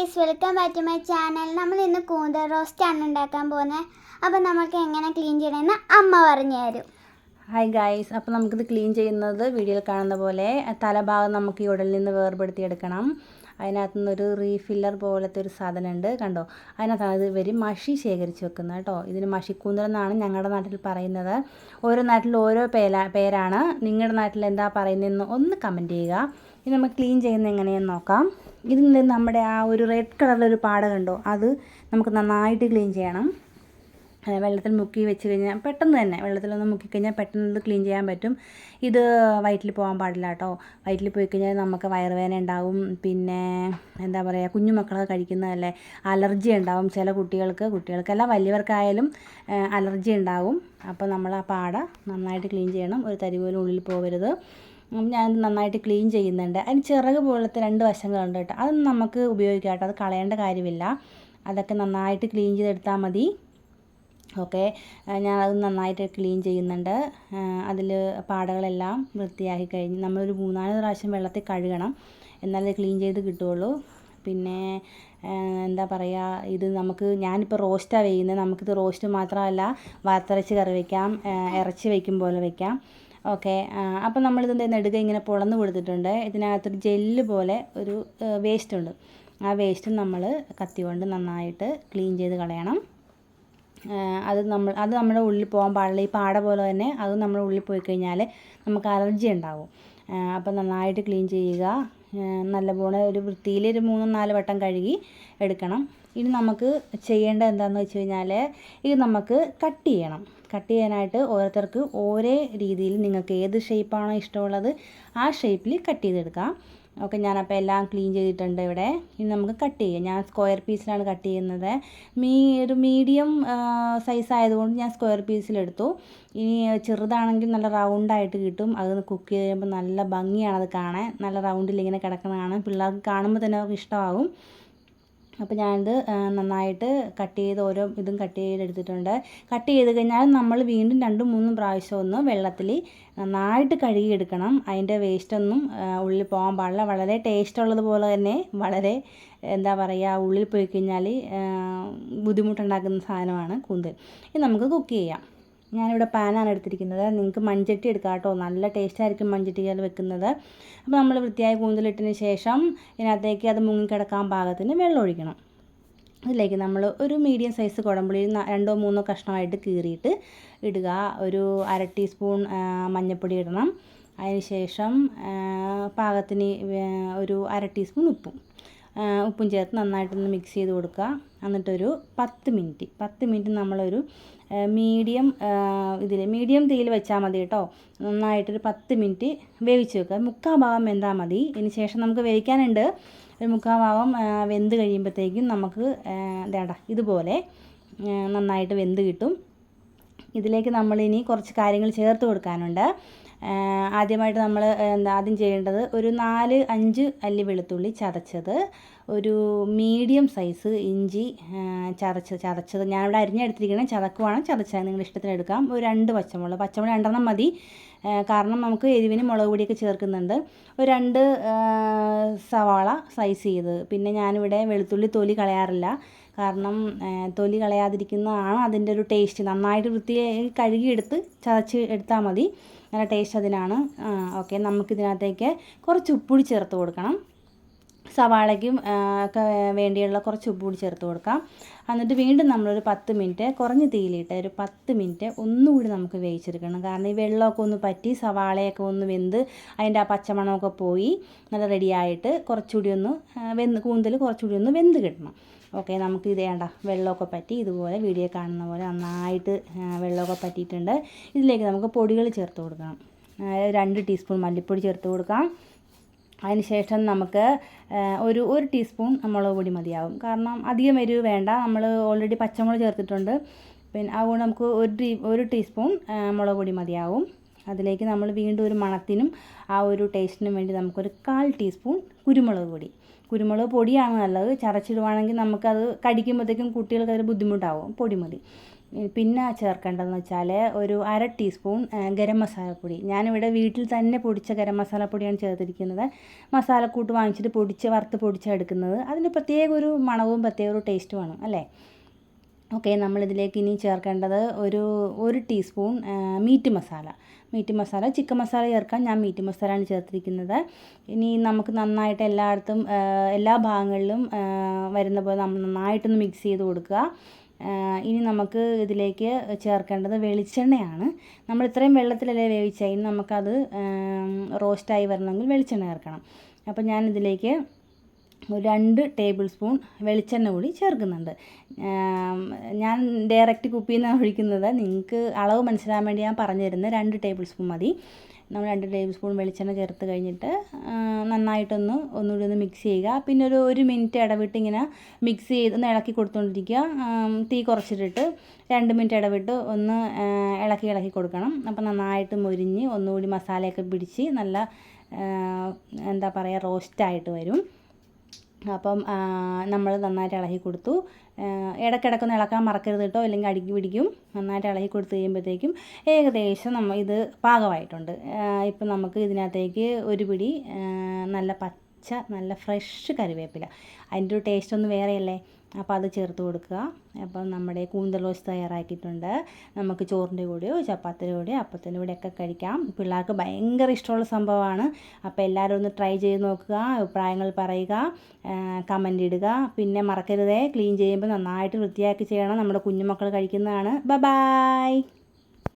Guys, welcome back to my channel. നമ്മൾ ഇന്ന് കൂന്തൽ റോസ്റ്റാണ് ഉണ്ടാക്കാൻ പോകുന്നത്. അപ്പോൾ നമുക്ക് എങ്ങനെ ക്ലീൻ ചെയ്യണമെന്ന് അമ്മ പറഞ്ഞു തരും. ഹായ് ഗൈസ്, അപ്പോൾ നമുക്കിത് ക്ലീൻ ചെയ്യുന്നത് വീഡിയോയിൽ കാണുന്ന പോലെ തലഭാഗം നമുക്ക് ഈ ഉടലിൽ നിന്ന് വേർപെടുത്തിയെടുക്കണം. അതിനകത്തു നിന്നൊരു റീഫില്ലർ പോലത്തെ ഒരു സാധനമുണ്ട്, കണ്ടോ? അതിനകത്താണ് ഇത് ഇവർ മഷി ശേഖരിച്ച് വെക്കുന്നത് കേട്ടോ. ഇതിന് മഷിക്കൂന്തൽ എന്നാണ് ഞങ്ങളുടെ നാട്ടിൽ പറയുന്നത്. ഓരോ നാട്ടിൽ ഓരോ പേരാണ്. നിങ്ങളുടെ നാട്ടിൽ എന്താ പറയുന്നതെന്ന് ഒന്ന് കമൻറ്റ് ചെയ്യുക. ഇനി നമുക്ക് ക്ലീൻ ചെയ്യുന്നത് എങ്ങനെയെന്ന് നോക്കാം. ഇതിൽ നിന്ന് നമ്മുടെ ആ ഒരു റെഡ് കളറിലൊരു പാട കണ്ടോ, അത് നമുക്ക് നന്നായിട്ട് ക്ലീൻ ചെയ്യണം. വെള്ളത്തിൽ മുക്കി വെച്ച് കഴിഞ്ഞാൽ പെട്ടെന്ന് തന്നെ വെള്ളത്തിലൊന്ന് മുക്കിക്കഴിഞ്ഞാൽ പെട്ടെന്ന് ഇത് ക്ലീൻ ചെയ്യാൻ പറ്റും. ഇത് വയറ്റിൽ പോകാൻ പാടില്ല കേട്ടോ. വയറ്റിൽ പോയി കഴിഞ്ഞാൽ നമുക്ക് വയറുവേദന ഉണ്ടാവും. പിന്നെ എന്താ പറയുക, കുഞ്ഞുമക്കളൊക്കെ കഴിക്കുന്നതല്ലേ, അലർജി ഉണ്ടാവും. ചില കുട്ടികൾക്കല്ല വലിയവർക്കായാലും അലർജി ഉണ്ടാവും. അപ്പോൾ നമ്മൾ ആ പാട നന്നായിട്ട് ക്ലീൻ ചെയ്യണം. ഒരു തരി പോലും ഉള്ളിൽ പോകരുത്. ഞാൻ നന്നായിട്ട് ക്ലീൻ ചെയ്യുന്നുണ്ട്. അതിന് ചിറക് പോലത്തെ 2 വശങ്ങളുണ്ട് കേട്ടോ. അതൊന്നും നമുക്ക് ഉപയോഗിക്കാം കേട്ടോ, അത് കളയേണ്ട കാര്യമില്ല. അതൊക്കെ നന്നായിട്ട് ക്ലീൻ ചെയ്തെടുത്താൽ മതി. ഓക്കെ, ഞാനത് നന്നായിട്ട് ക്ലീൻ ചെയ്യുന്നുണ്ട്. അതിൽ പാടകളെല്ലാം വൃത്തിയാക്കി കഴിഞ്ഞ് നമ്മളൊരു 3-4 പ്രാവശ്യം വെള്ളത്തിൽ കഴുകണം, എന്നാലേ ക്ലീൻ ചെയ്ത് കിട്ടുകയുള്ളൂ. പിന്നെ എന്താ പറയുക, ഇത് ഞാനിപ്പോൾ റോസ്റ്റാണ് വയ്ക്കുന്നത്. നമുക്കിത് റോസ്റ്റ് മാത്രമല്ല, വറുത്തരച്ച് കറി വയ്ക്കാം, ഇറച്ചി വയ്ക്കും പോലെ വയ്ക്കാം. ഓക്കെ, അപ്പോൾ നമ്മളിത് നെടുക ഇങ്ങനെ പൊളന്ന് കൊടുത്തിട്ടുണ്ട്. ഇതിനകത്തൊരു ജെല്ല് പോലെ ഒരു വേസ്റ്റ് ഉണ്ട്. ആ വേസ്റ്റ് നമ്മൾ കത്തി കൊണ്ട് നന്നായിട്ട് ക്ലീൻ ചെയ്ത് കളയണം. അത് നമ്മുടെ ഉള്ളിൽ പോകാൻ പാടില്ല. ഈ പാട പോലെ തന്നെ അത് നമ്മുടെ ഉള്ളിൽ പോയി കഴിഞ്ഞാൽ നമുക്ക് അലർജി ഉണ്ടാവും. അപ്പോൾ നന്നായിട്ട് ക്ലീൻ ചെയ്യുക. നല്ലപോലെ ഒരു വൃത്തിയിൽ ഒരു 3-4 വട്ടം കഴുകി എടുക്കണം. ഇനി നമുക്ക് ചെയ്യേണ്ടത് എന്താണെന്ന് വെച്ച് കഴിഞ്ഞാൽ, ഇത് നമുക്ക് കട്ട് ചെയ്യണം. കട്ട് ചെയ്യാനായിട്ട് ഓരോരുത്തർക്ക് ഓരോ രീതിയിൽ നിങ്ങൾക്ക് ഏത് ഷേപ്പാണോ ഇഷ്ടമുള്ളത് ആ ഷേപ്പിൽ കട്ട് ചെയ്തെടുക്കാം. ഓക്കെ, ഞാനപ്പോൾ എല്ലാം ക്ലീൻ ചെയ്തിട്ടുണ്ട് ഇവിടെ. ഇനി നമുക്ക് കട്ട് ചെയ്യാം. ഞാൻ സ്ക്വയർ പീസിലാണ് കട്ട് ചെയ്യുന്നത്. ഒരു മീഡിയം സൈസ് ആയതുകൊണ്ട് ഞാൻ സ്ക്വയർ പീസിലെടുത്തു. ഇനി ചെറുതാണെങ്കിൽ നല്ല റൗണ്ടായിട്ട് കിട്ടും. അത് കുക്ക് ചെയ്ത് കഴിയുമ്പോൾ നല്ല ഭംഗിയാണ് അത് കാണാൻ. നല്ല റൗണ്ടിൽ ഇങ്ങനെ കിടക്കുന്നതാണ്. പിള്ളേർക്ക് കാണുമ്പോൾ തന്നെ അവർക്ക് ഇഷ്ടമാകും. അപ്പോൾ ഞാനിത് നന്നായിട്ട് കട്ട് ചെയ്ത് ഓരോ ഇതും കട്ട് ചെയ്തെടുത്തിട്ടുണ്ട്. കട്ട് ചെയ്ത് കഴിഞ്ഞാൽ നമ്മൾ വീണ്ടും 2-3 പ്രാവശ്യം ഒന്ന് വെള്ളത്തിൽ നന്നായിട്ട് കഴുകിയെടുക്കണം. അതിൻ്റെ വേസ്റ്റൊന്നും ഉള്ളിൽ പോകാൻ പാടില്ല. വളരെ ടേസ്റ്റ് ഉള്ളതുപോലെ തന്നെ വളരെ എന്താ പറയുക, ഉള്ളിൽ പോയി കഴിഞ്ഞാൽ ബുദ്ധിമുട്ടുണ്ടാക്കുന്ന സാധനമാണ് കൂന്തൽ. ഇത് നമുക്ക് കുക്ക് ചെയ്യാം. ഞാനിവിടെ പാനാണ് എടുത്തിരിക്കുന്നത്. നിങ്ങൾക്ക് മൺചട്ടി എടുക്കാം കേട്ടോ, നല്ല ടേസ്റ്റായിരിക്കും മൺചട്ടിയിൽ വെക്കുന്നത്. അപ്പോൾ നമ്മൾ വൃത്തിയായ കൂന്തലിട്ടതിന് ശേഷം ഇതിനകത്തേക്ക് അത് മുങ്ങിക്കിടക്കാൻ പാകത്തിന് വെള്ളം ഒഴിക്കണം. അതിലേക്ക് നമ്മൾ ഒരു മീഡിയം സൈസ് കുടംപുളി 2-3 കഷ്ണമായിട്ട് കീറിയിട്ട് ഇടുക. ഒരു 1/2 ടീസ്പൂൺ മഞ്ഞൾപ്പൊടി ഇടണം. അതിന് ശേഷം പാകത്തിന് ഒരു 1/2 ടീസ്പൂൺ ഉപ്പും ചേർത്ത് നന്നായിട്ടൊന്ന് മിക്സ് ചെയ്ത് കൊടുക്കുക. എന്നിട്ടൊരു 10 മിനിറ്റ് നമ്മളൊരു മീഡിയം തീയിൽ വെച്ചാൽ മതി കേട്ടോ. നന്നായിട്ടൊരു 10 മിനിറ്റ് വേവിച്ച് വെക്കുക. 3/4 ഭാഗം വെന്താൽ മതി. ഇതിന് ശേഷം നമുക്ക് വേവിക്കാനുണ്ട്. ഒരു 3/4 ഭാഗം വെന്ത് കഴിയുമ്പോഴത്തേക്കും നമുക്ക് ഇതുപോലെ നന്നായിട്ട് വെന്ത് കിട്ടും. ഇതിലേക്ക് നമ്മളിനി കുറച്ച് കാര്യങ്ങൾ ചേർത്ത് കൊടുക്കാനുണ്ട്. ആദ്യമായിട്ട് നമ്മൾ ആദ്യം ചെയ്യേണ്ടത് ഒരു 4-5 അല്ലി വെളുത്തുള്ളി ചതച്ചത്, ഒരു മീഡിയം സൈസ് ഇഞ്ചി ചതച്ചത് ഞാനിവിടെ അരിഞ്ഞെടുത്തിരിക്കുന്നത്. ചതക്കുവാണ് ചതച്ചത്, നിങ്ങളുടെ ഇഷ്ടത്തിന് എടുക്കാം. ഒരു 2 പച്ചമുളക് 2 മതി, കാരണം നമുക്ക് എരിവിന് മുളക് പൊടിയൊക്കെ ചേർക്കുന്നുണ്ട്. ഒരു 2 സവാള സ്ലൈസ് ചെയ്ത്. പിന്നെ ഞാനിവിടെ വെളുത്തുള്ളി തൊലി കളയാറില്ല, കാരണം തൊലി കളയാതിരിക്കുന്നതാണ് അതിൻ്റെ ഒരു ടേസ്റ്റ്. നന്നായിട്ട് വൃത്തിയായി കഴുകിയെടുത്ത് ചതച്ച് എടുത്താൽ മതി, നല്ല ടേസ്റ്റ് അതിനാണ്. ഓക്കെ, നമുക്കിതിനകത്തേക്ക് കുറച്ച് ഉപ്പുപൊടി ചേർത്ത് കൊടുക്കണം. സവാളയ്ക്കും ഒക്കെ വേണ്ടിയുള്ള കുറച്ച് ഉപ്പുപൊടി ചേർത്ത് കൊടുക്കാം. എന്നിട്ട് വീണ്ടും നമ്മളൊരു 10 മിനിറ്റ് കുറഞ്ഞ തീയിലിട്ട് ഒരു 10 മിനിറ്റ് ഒന്നുകൂടി നമുക്ക് വേവിച്ചെടുക്കണം. കാരണം ഈ വെള്ളമൊക്കെ ഒന്ന് പറ്റി സവാളയൊക്കെ ഒന്ന് വെന്ത് അതിൻ്റെ ആ പച്ചമണമൊക്കെ പോയി നല്ല റെഡിയായിട്ട് കൂന്തൽ കുറച്ചുകൂടി ഒന്ന് വെന്ത് കിട്ടണം. ഓക്കെ, നമുക്ക് ഇത് വെള്ളമൊക്കെ പറ്റി ഇതുപോലെ വീഡിയോ കാണുന്ന പോലെ നന്നായിട്ട് വെള്ളമൊക്കെ പറ്റിയിട്ടുണ്ട്. ഇതിലേക്ക് നമുക്ക് പൊടികൾ ചേർത്ത് കൊടുക്കണം. 2 ടീസ്പൂൺ മല്ലിപ്പൊടി ചേർത്ത് കൊടുക്കാം. അതിന് ശേഷം നമുക്ക് ഒരു ടീസ്പൂൺ മുളക് പൊടി മതിയാവും, കാരണം അധികം എരിവ് വേണ്ട. നമ്മൾ ഓൾറെഡി പച്ചമുളക് ചേർത്തിട്ടുണ്ട്. പിന്നെ അതുകൊണ്ട് നമുക്ക് ഒരു ടീസ്പൂൺ മുളക് പൊടി മതിയാവും. അതിലേക്ക് നമ്മൾ വീണ്ടും ഒരു മണത്തിനും ആ ഒരു ടേസ്റ്റിനും വേണ്ടി നമുക്കൊരു 1/4 ടീസ്പൂൺ കുരുമുളക് പൊടിയാണ് നല്ലത്. ചതച്ചിടുവാണെങ്കിൽ നമുക്കത് കടിക്കുമ്പോഴത്തേക്കും കുട്ടികൾക്കതൊരു ബുദ്ധിമുട്ടാവും. പൊടി മതി. പിന്നെ ചേർക്കേണ്ടതെന്ന് വെച്ചാൽ ഒരു 1/2 ടീസ്പൂൺ ഗരം മസാലപ്പൊടി. ഞാനിവിടെ വീട്ടിൽ തന്നെ പൊടിച്ച ഗരം മസാലപ്പൊടിയാണ് ചേർത്തിരിക്കുന്നത്. മസാലക്കൂട്ട് വാങ്ങിച്ചിട്ട് വറുത്ത് പൊടിച്ചെടുക്കുന്നത്. അതിന് പ്രത്യേക ഒരു മണവും പ്രത്യേക ഒരു ടേസ്റ്റുമാണ് അല്ലേ. ഓക്കെ, നമ്മളിതിലേക്ക് ഇനി ചേർക്കേണ്ടത് ഒരു teaspoon meet masala. Chicken masala ചേർക്കാൻ ഞാൻ മീറ്റ് മസാലയാണ് ചേർത്തിരിക്കുന്നത്. ഇനി നമുക്ക് നന്നായിട്ട് എല്ലായിടത്തും എല്ലാ ഭാഗങ്ങളിലും വരുന്ന പോലെ നമ്മൾ നന്നായിട്ടൊന്ന് മിക്സ് ചെയ്ത് കൊടുക്കുക. ഇനി നമുക്ക് ഇതിലേക്ക് ചേർക്കേണ്ടത് വെളിച്ചെണ്ണയാണ്. നമ്മൾ ഇത്രയും വെള്ളത്തിലല്ലേ വേവിച്ചത്, ഇനി നമുക്കത് റോസ്റ്റായി വരണമെങ്കിൽ വെളിച്ചെണ്ണ ചേർക്കണം. അപ്പോൾ ഞാനിതിലേക്ക് ഒരു 2 ടേബിൾ സ്പൂൺ വെളിച്ചെണ്ണ കൂടി ചേർക്കുന്നുണ്ട്. ഞാൻ ഡയറക്റ്റ് കുപ്പിയിൽ നിന്നാണ് ഒഴിക്കുന്നത്. നിങ്ങൾക്ക് അളവ് മനസ്സിലാൻ വേണ്ടി ഞാൻ പറഞ്ഞു തരുന്നത് 2 ടേബിൾ സ്പൂൺ മതി. നമ്മൾ 2 ടേബിൾ സ്പൂൺ വെളിച്ചെണ്ണ ചേർത്ത് കഴിഞ്ഞിട്ട് ഒന്നുകൂടി ഒന്ന് മിക്സ് ചെയ്യുക. പിന്നെ ഒരു മിനിറ്റ് ഇടവിട്ട് ഇങ്ങനെ മിക്സ് ചെയ്ത് ഒന്ന് ഇളക്കി കൊടുത്തുകൊണ്ടിരിക്കുക. തീ കുറച്ചിട്ടിട്ട് 2 മിനിറ്റ് ഇടവിട്ട് ഒന്ന് ഇളക്കി കൊടുക്കണം. അപ്പോൾ നന്നായിട്ട് മൊരിഞ്ഞ് ഒന്നുകൂടി മസാലയൊക്കെ പിടിച്ച് നല്ല എന്താ പറയുക റോസ്റ്റായിട്ട് വരും. അപ്പം നമ്മൾ നന്നായിട്ട് ഇളക്കി കൊടുത്തു. ഇടയ്ക്കിടയ്ക്കൊന്ന് ഇളക്കാൻ മറക്കരുത് കേട്ടോ, അല്ലെങ്കിൽ അടിക്ക് പിടിക്കും. നന്നായിട്ട് ഇളക്കി കൊടുത്ത് കഴിയുമ്പോഴത്തേക്കും ഏകദേശം ഇത് പാകമായിട്ടുണ്ട്. ഇപ്പം നമുക്ക് ഇതിനകത്തേക്ക് ഒരു പിടി നല്ല ഫ്രഷ് കറിവേപ്പില, അതിൻ്റെ ഒരു ടേസ്റ്റ് ഒന്ന് വേറെയല്ലേ. അപ്പോൾ അത് ചേർത്ത് കൊടുക്കുക. അപ്പം നമ്മുടെ കൂന്തൽ റോസ്റ്റ് തയ്യാറാക്കിയിട്ടുണ്ട്. നമുക്ക് ചോറിൻ്റെ കൂടെയോ ചപ്പാത്തിയുടെ കൂടെയോ അപ്പത്തിൻ്റെ കൂടെയൊക്കെ കഴിക്കാം. പിള്ളേർക്ക് ഭയങ്കര ഇഷ്ടമുള്ള സംഭവമാണ്. അപ്പോൾ എല്ലാവരും ഒന്ന് ട്രൈ ചെയ്ത് നോക്കുക, അഭിപ്രായങ്ങൾ പറയുക, കമൻ്റ് ഇടുക. പിന്നെ മറക്കരുതേ, ക്ലീൻ ചെയ്യുമ്പോൾ നന്നായിട്ട് വൃത്തിയാക്കി ചെയ്യണം. നമ്മുടെ കുഞ്ഞുമക്കൾ കഴിക്കുന്നതാണ്. ബൈ.